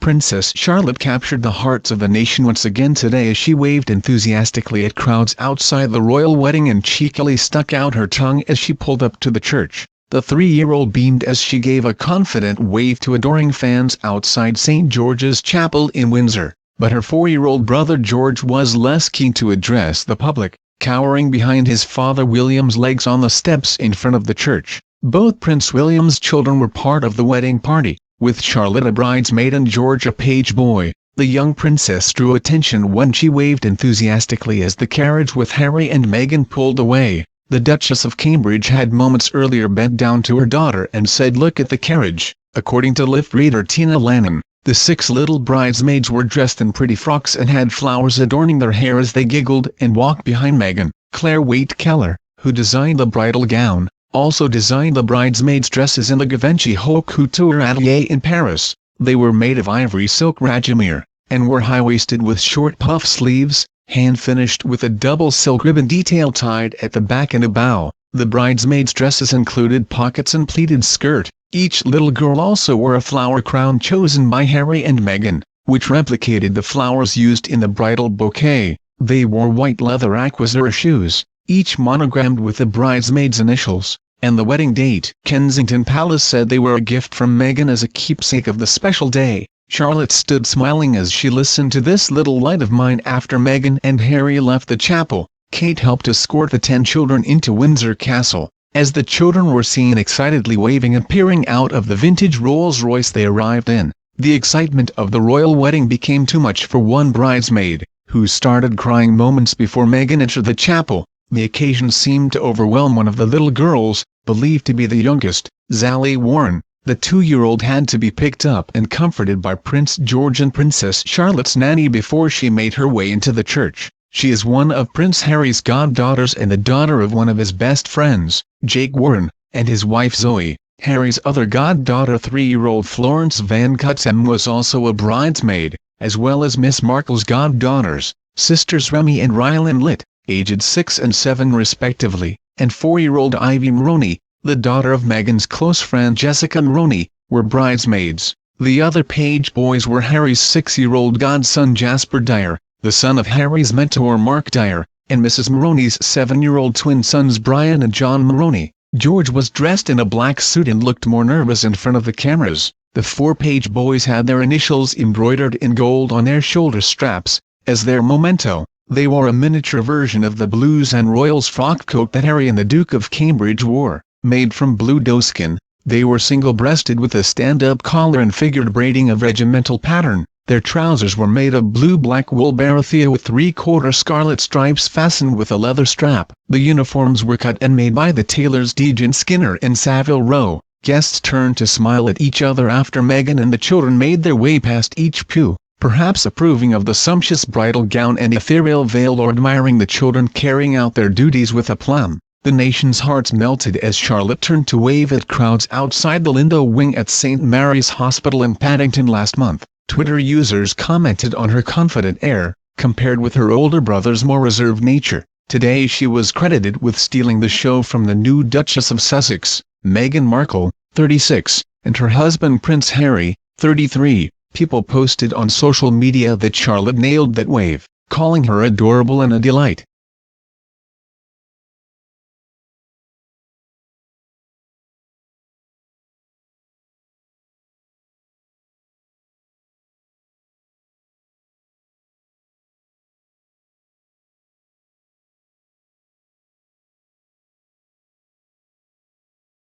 Princess Charlotte captured the hearts of the nation once again today as she waved enthusiastically at crowds outside the royal wedding and cheekily stuck out her tongue as she pulled up to the church. The 3-year-old beamed as she gave a confident wave to adoring fans outside St. George's Chapel in Windsor, but her 4-year-old brother George was less keen to address the public, cowering behind his father William's legs on the steps in front of the church. Both Prince William's children were part of the wedding party, with Charlotte a bridesmaid and George a page boy. The young princess drew attention when she waved enthusiastically as the carriage with Harry and Meghan pulled away. The Duchess of Cambridge had moments earlier bent down to her daughter and said, "Look at the carriage." According to Lift reader Tina Lannan, the 6 little bridesmaids were dressed in pretty frocks and had flowers adorning their hair as they giggled and walked behind Meghan. Claire Waite-Keller, who designed the bridal gown, also designed the bridesmaids' dresses in the Givenchy Haute Couture atelier in Paris. They were made of ivory silk rajamir, and were high-waisted with short puff sleeves, hand-finished with a double silk ribbon detail tied at the back and a bow. The bridesmaids' dresses included pockets and pleated skirt. Each little girl also wore a flower crown chosen by Harry and Meghan, which replicated the flowers used in the bridal bouquet. They wore white leather Aquazzura shoes, each monogrammed with the bridesmaids' initials, and the wedding date. Kensington Palace said they were a gift from Meghan as a keepsake of the special day. Charlotte stood smiling as she listened to "This Little Light of Mine" after Meghan and Harry left the chapel. Kate helped escort the 10 children into Windsor Castle, as the children were seen excitedly waving and peering out of the vintage Rolls-Royce they arrived in. The excitement of the royal wedding became too much for one bridesmaid, who started crying moments before Meghan entered the chapel. The occasion seemed to overwhelm one of the little girls, believed to be the youngest, Zali Warren. The 2-year-old had to be picked up and comforted by Prince George and Princess Charlotte's nanny before she made her way into the church. She is one of Prince Harry's goddaughters and the daughter of one of his best friends, Jake Warren, and his wife Zoe. Harry's other goddaughter, 3-year-old Florence Van Cutsem, was also a bridesmaid, as well as Miss Markle's goddaughters, sisters Remy and Rylan Litt, aged 6 and 7 respectively, and 4-year-old Ivy Maroney, the daughter of Meghan's close friend Jessica Maroney, were bridesmaids. The other page boys were Harry's 6-year-old godson Jasper Dyer, the son of Harry's mentor Mark Dyer, and Mrs. Maroney's 7-year-old twin sons Brian and John Maroney. George was dressed in a black suit and looked more nervous in front of the cameras. The 4 page boys had their initials embroidered in gold on their shoulder straps, as their memento. They wore a miniature version of the Blues and Royals frock coat that Harry and the Duke of Cambridge wore. Made from blue doeskin, they were single-breasted with a stand-up collar and figured braiding of regimental pattern. Their trousers were made of blue-black wool barathea with 3/4 scarlet stripes fastened with a leather strap. The uniforms were cut and made by the tailors Dejan Skinner and Savile Row. Guests turned to smile at each other after Meghan and the children made their way past each pew, perhaps approving of the sumptuous bridal gown and ethereal veil or admiring the children carrying out their duties with aplomb. The nation's hearts melted as Charlotte turned to wave at crowds outside the Lindo wing at St. Mary's Hospital in Paddington last month. Twitter users commented on her confident air, compared with her older brother's more reserved nature. Today she was credited with stealing the show from the new Duchess of Sussex, Meghan Markle, 36, and her husband Prince Harry, 33. People posted on social media that Charlotte nailed that wave, calling her adorable and a delight.